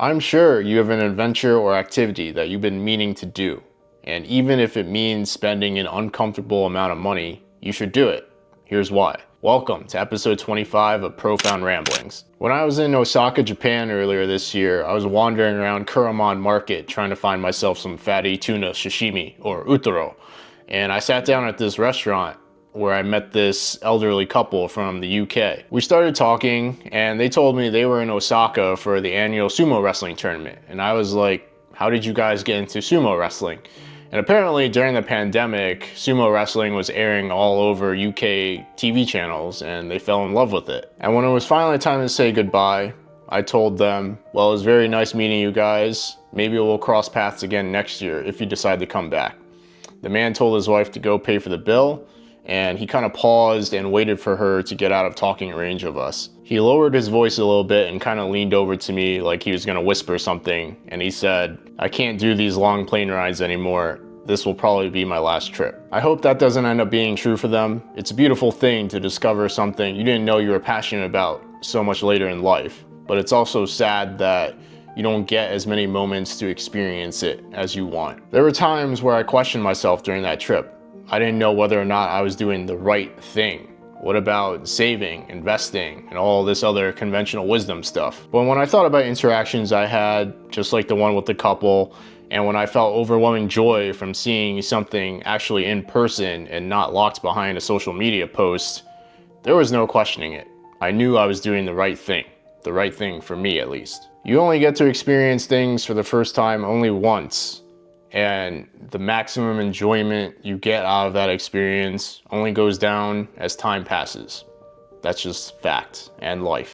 I'm sure you have an adventure or activity that you've been meaning to do, and even if it means spending an uncomfortable amount of money, you should do it. Here's why. Welcome to episode 25 of Profound Ramblings. When I was in Osaka, Japan earlier this year, I was wandering around Kuramon Market trying to find myself some fatty tuna sashimi, or utoro, and I sat down at this restaurant where I met this elderly couple from the UK. We started talking and they told me they were in Osaka for the annual sumo wrestling tournament. And I was like, how did you guys get into sumo wrestling? And apparently during the pandemic, sumo wrestling was airing all over UK TV channels and they fell in love with it. And when it was finally time to say goodbye, I told them, well, it was very nice meeting you guys. Maybe we'll cross paths again next year if you decide to come back. The man told his wife to go pay for the bill, and he kind of paused and waited for her to get out of talking range of us. He lowered his voice a little bit and kind of leaned over to me like he was gonna whisper something, and he said, I can't do these long plane rides anymore. This will probably be my last trip. I hope that doesn't end up being true for them. It's a beautiful thing to discover something you didn't know you were passionate about so much later in life, but it's also sad that you don't get as many moments to experience it as you want. There were times where I questioned myself during that trip. I didn't know whether or not I was doing the right thing. What about saving, investing, and all this other conventional wisdom stuff? But when I thought about interactions I had, just like the one with the couple, and when I felt overwhelming joy from seeing something actually in person and not locked behind a social media post, there was no questioning it. I knew I was doing the right thing for me at least. You only get to experience things for the first time only once. And the maximum enjoyment you get out of that experience only goes down as time passes. That's just fact and life.